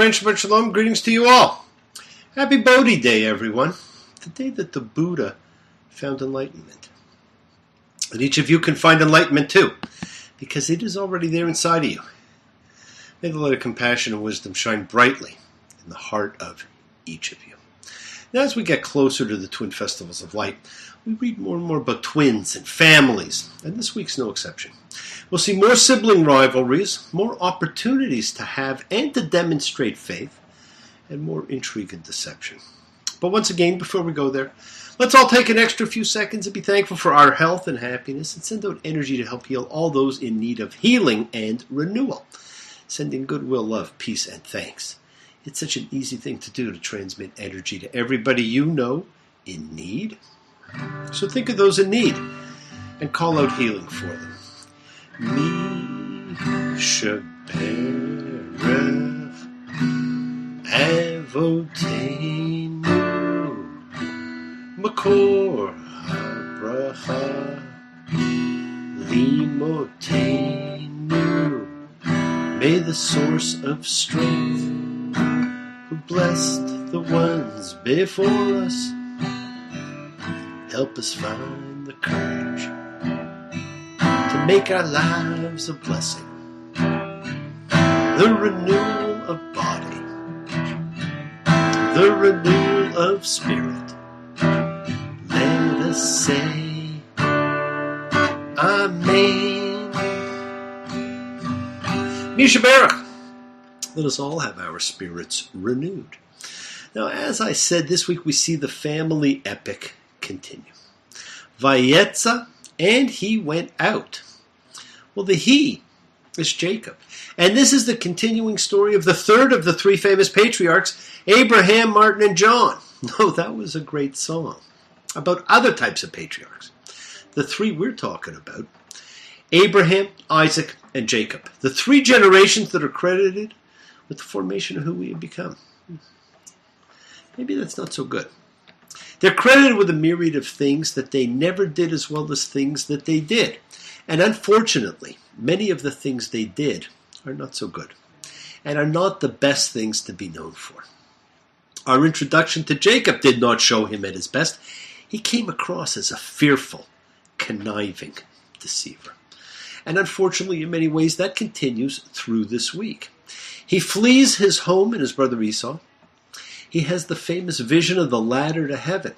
Friendship and Shalom, greetings to you all. Happy Bhodi Day, everyone. The day that the Buddha found enlightenment. And each of you can find enlightenment too, because it is already there inside of you. May the light of compassion and wisdom shine brightly in the heart of each of you. Now, as we get closer to the Twin Festivals of Light, we read more and more about twins and families, and this week's no exception. We'll see more sibling rivalries, more opportunities to have and to demonstrate faith, and more intrigue and deception. But once again, before we go there, let's all take an extra few seconds and be thankful for our health and happiness and send out energy to help heal all those in need of healing and renewal. Sending goodwill, love, peace, and thanks. It's such an easy thing to do, to transmit energy to everybody you know in need. So think of those in need and call out healing for them. Mi sheberev avotenu makor habracha limotenu. May the source of strength, who blessed the ones before us, help us find the courage to make our lives a blessing. The renewal of body, the renewal of spirit. Let us say Amen. Misha Barak. Let us all have our spirits renewed. Now, as I said, this week we see the family epic continue. Vayetza, and he went out. Well, the he is Jacob. And this is the continuing story of the third of the three famous patriarchs, Abraham, Martin, and John. No, that was a great song about other types of patriarchs. The three we're talking about, Abraham, Isaac, and Jacob. The three generations that are credited with the formation of who we have become. Maybe that's not so good. They're credited with a myriad of things that they never did as well as things that they did. And unfortunately, many of the things they did are not so good and are not the best things to be known for. Our introduction to Jacob did not show him at his best. He came across as a fearful, conniving deceiver. And unfortunately, in many ways, that continues through this week. He flees his home and his brother Esau. He has the famous vision of the ladder to heaven.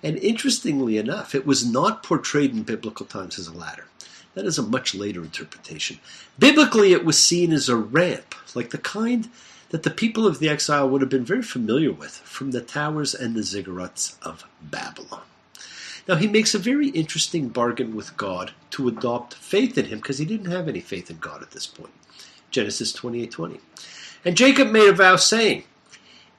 And interestingly enough, it was not portrayed in biblical times as a ladder. That is a much later interpretation. Biblically, it was seen as a ramp, like the kind that the people of the exile would have been very familiar with from the towers and the ziggurats of Babylon. Now, he makes a very interesting bargain with God to adopt faith in him, because he didn't have any faith in God at this point. Genesis 28:20. And Jacob made a vow saying,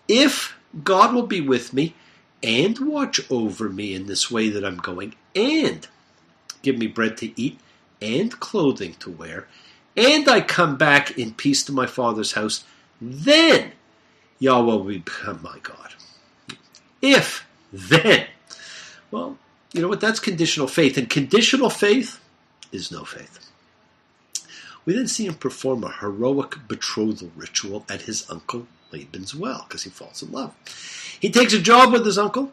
if God will be with me and watch over me in this way that I'm going, and give me bread to eat and clothing to wear, and I come back in peace to my father's house, then Yahweh will become my God. If, then. Well, you know what? That's conditional faith. And conditional faith is no faith. We then see him perform a heroic betrothal ritual at his uncle Laban's well, because he falls in love. He takes a job with his uncle,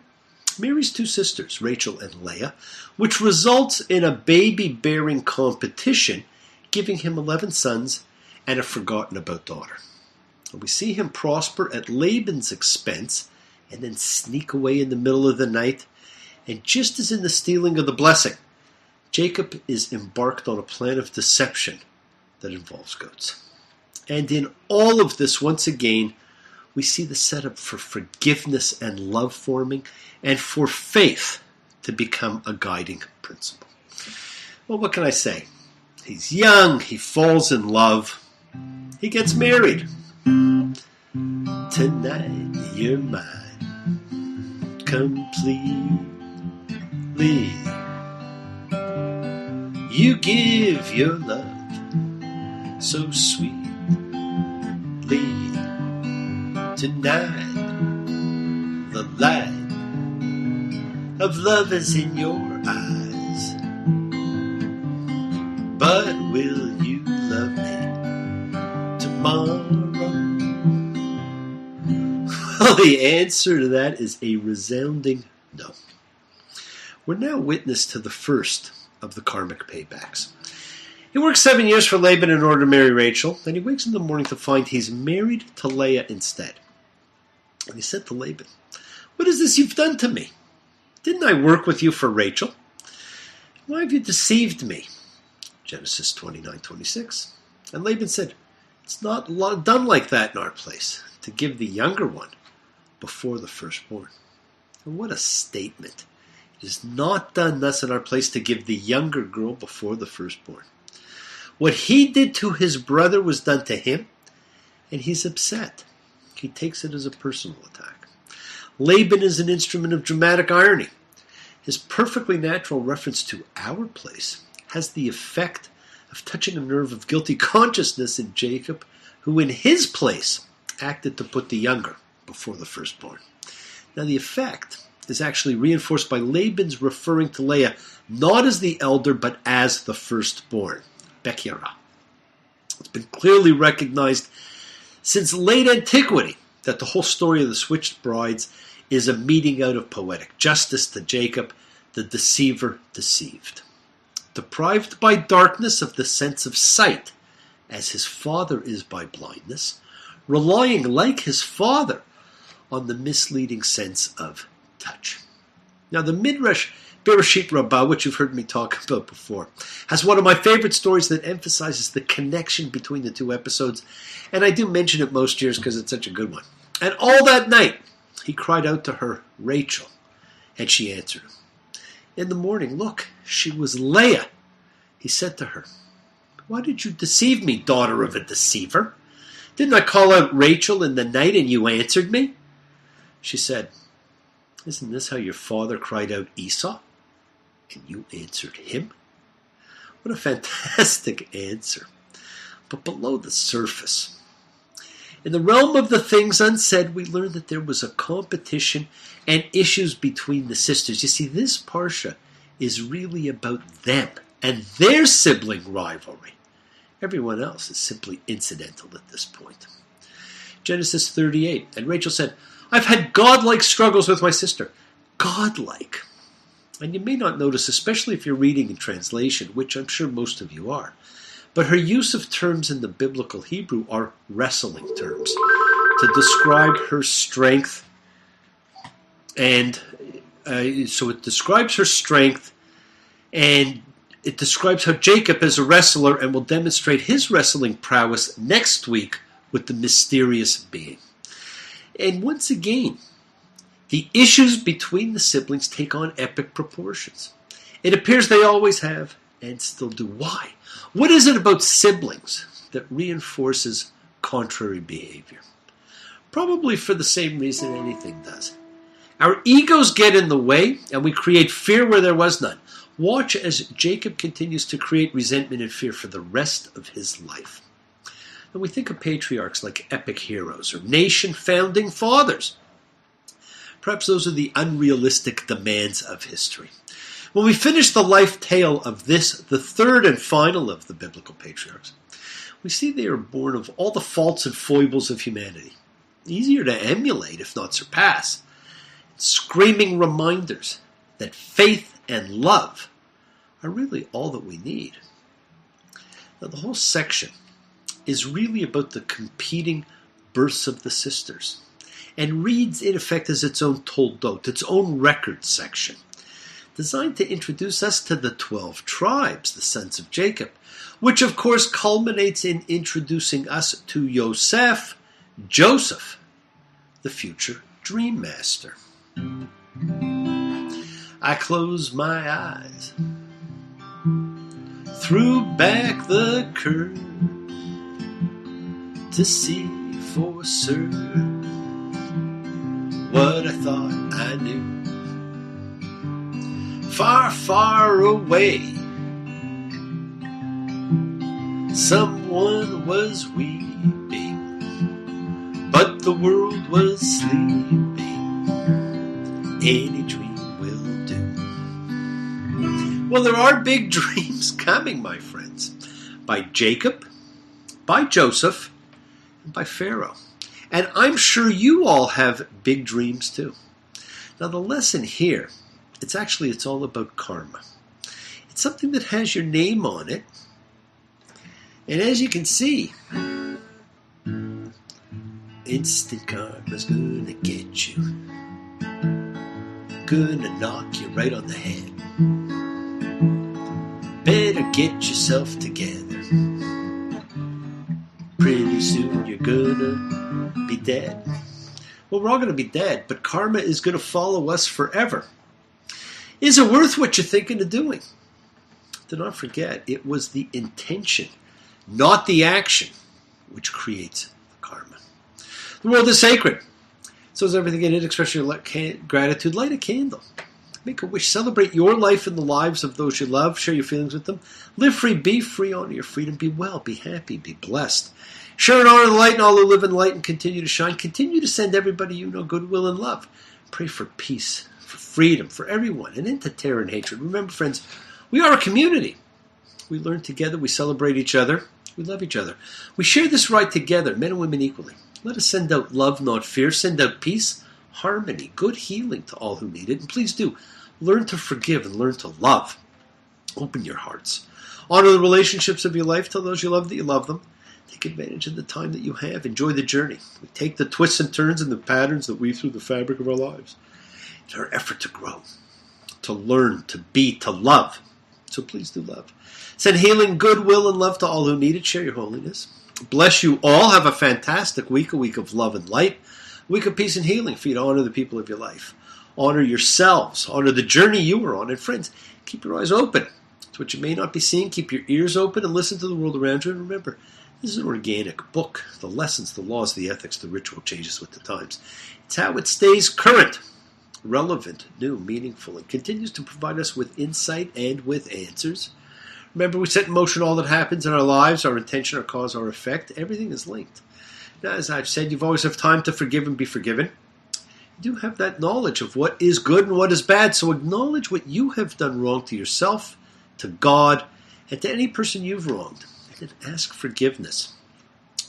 marries two sisters, Rachel and Leah, which results in a baby-bearing competition, giving him 11 sons and a forgotten-about daughter. And we see him prosper at Laban's expense and then sneak away in the middle of the night. And just as in the stealing of the blessing, Jacob is embarked on a plan of deception that involves goats. And in all of this, once again, we see the setup for forgiveness and love forming, and for faith to become a guiding principle. Well, what can I say? He's young, he falls in love, he gets married. Tonight you're mine completely. You give your love so sweetly. Tonight the light of love is in your eyes. But will you love me tomorrow? Well, the answer to that is a resounding no. We're now witness to the first of the karmic paybacks. He works 7 years for Laban in order to marry Rachel, and he wakes in the morning to find he's married to Leah instead. And he said to Laban, "What is this you've done to me? Didn't I work with you for Rachel? Why have you deceived me?" Genesis 29:26. And Laban said, "It's not done like that in our place, to give the younger one before the firstborn." And what a statement. It is not done thus in our place to give the younger girl before the firstborn. What he did to his brother was done to him, and he's upset. He takes it as a personal attack. Laban is an instrument of dramatic irony. His perfectly natural reference to our place has the effect of touching a nerve of guilty consciousness in Jacob, who in his place acted to put the younger before the firstborn. Now the effect is actually reinforced by Laban's referring to Leah not as the elder but as the firstborn, Bekirah. It's been clearly recognized since late antiquity that the whole story of the switched brides is a meting out of poetic justice to Jacob, the deceiver deceived. Deprived by darkness of the sense of sight, as his father is by blindness, relying like his father on the misleading sense of touch. Now the Midrash Bereshit Rabbah, which you've heard me talk about before, has one of my favorite stories that emphasizes the connection between the two episodes, and I do mention it most years because it's such a good one. And all that night, he cried out to her, "Rachel," and she answered him. In the morning, look, she was Leah. He said to her, "Why did you deceive me, daughter of a deceiver? Didn't I call out Rachel in the night and you answered me?" She said, "Isn't this how your father cried out Esau? And you answered him?" What a fantastic answer. But below the surface, in the realm of the things unsaid, we learn that there was a competition and issues between the sisters. You see, this parsha is really about them and their sibling rivalry. Everyone else is simply incidental at this point. Genesis 38, and Rachel said, "I've had godlike struggles with my sister." Godlike. And you may not notice, especially if you're reading in translation, which I'm sure most of you are, but her use of terms in the biblical Hebrew are wrestling terms to describe her strength. And so it describes her strength, and it describes how Jacob is a wrestler and will demonstrate his wrestling prowess next week with the mysterious being. And once again, the issues between the siblings take on epic proportions. It appears they always have and still do. Why? What is it about siblings that reinforces contrary behavior? Probably for the same reason anything does. Our egos get in the way and we create fear where there was none. Watch as Jacob continues to create resentment and fear for the rest of his life. And we think of patriarchs like epic heroes or nation founding fathers. Perhaps those are the unrealistic demands of history. When we finish the life tale of this, the third and final of the biblical patriarchs, we see they are born of all the faults and foibles of humanity. Easier to emulate, if not surpass. Screaming reminders that faith and love are really all that we need. Now, the whole section is really about the competing births of the sisters, and reads, in effect, as its own toldot, its own record section, designed to introduce us to the 12 tribes, the sons of Jacob, which of course culminates in introducing us to Joseph, the future dream master. I close my eyes, threw back the curtain to see for certain what I thought I knew. Far, far away, someone was weeping, but the world was sleeping. Any dream will do. Well, there are big dreams coming, my friends, by Jacob, by Joseph, and by Pharaoh. And I'm sure you all have big dreams too. Now the lesson here, it's all about karma. It's something that has your name on it. And as you can see, instant karma's gonna get you. Gonna knock you right on the head. Better get yourself together. Pretty soon you're gonna be dead. Well, we're all gonna be dead, but karma is gonna follow us forever. Is it worth what you're thinking of doing? Do not forget, it was the intention, not the action, which creates the karma. The world is sacred. So is everything in it. Express your gratitude. Light a candle. Make a wish. Celebrate your life and the lives of those you love. Share your feelings with them. Live free. Be free. Honor your freedom. Be well. Be happy. Be blessed. Share and honor the light, and all who live in light and continue to shine. Continue to send everybody you know goodwill and love. Pray for peace, for freedom, for everyone, and into terror and hatred. Remember, friends, we are a community. We learn together. We celebrate each other. We love each other. We share this right together, men and women equally. Let us send out love, not fear. Send out peace, harmony, good healing to all who need it. And please do, learn to forgive and learn to love. Open your hearts. Honor the relationships of your life. Tell those you love that you love them. Take advantage of the time that you have. Enjoy the journey. We take the twists and turns and the patterns that weave through the fabric of our lives. It's our effort to grow, to learn, to be, to love. So please do love. Send healing, goodwill, and love to all who need it. Share your holiness. Bless you all. Have a fantastic week, a week of love and light, a week of peace and healing for you to honor the people of your life. Honor yourselves. Honor the journey you are on. And friends, keep your eyes open to what you may not be seeing. Keep your ears open and listen to the world around you. And remember, this is an organic book. The lessons, the laws, the ethics, the ritual changes with the times. It's how it stays current, relevant, new, meaningful, and continues to provide us with insight and with answers. Remember, we set in motion all that happens in our lives, our intention, our cause, our effect. Everything is linked. Now, as I've said, you've always have time to forgive and be forgiven. You do have that knowledge of what is good and what is bad, so acknowledge what you have done wrong to yourself, to God, and to any person you've wronged. And then ask forgiveness.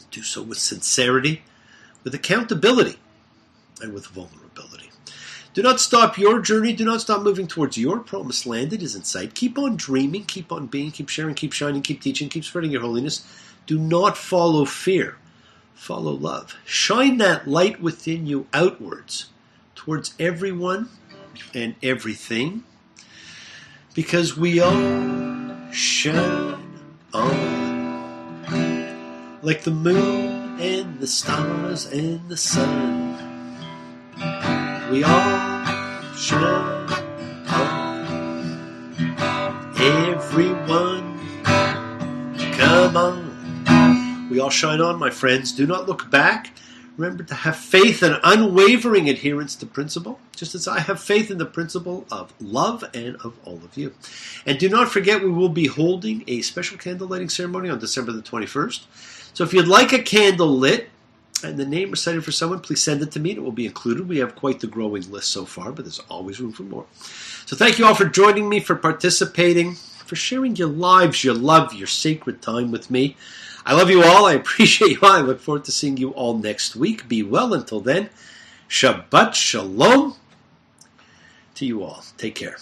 Do so with sincerity, with accountability, and with vulnerability. Do not stop your journey. Do not stop moving towards your promised land. It is in sight. Keep on dreaming. Keep on being. Keep sharing. Keep shining. Keep teaching. Keep spreading your holiness. Do not follow fear. Follow love. Shine that light within you outwards towards everyone and everything, because we all shine on like the moon and the stars and the sun. We all shine on. Everyone, come on. We all shine on, my friends. Do not look back. Remember to have faith and unwavering adherence to principle, just as I have faith in the principle of love and of all of you. And do not forget, we will be holding a special candle lighting ceremony on December the 21st. So if you'd like a candle lit, and the name recited for someone, please send it to me. It will be included. We have quite the growing list so far, but there's always room for more. So thank you all for joining me, for participating, for sharing your lives, your love, your sacred time with me. I love you all. I appreciate you all. I look forward to seeing you all next week. Be well until then. Shabbat Shalom to you all. Take care.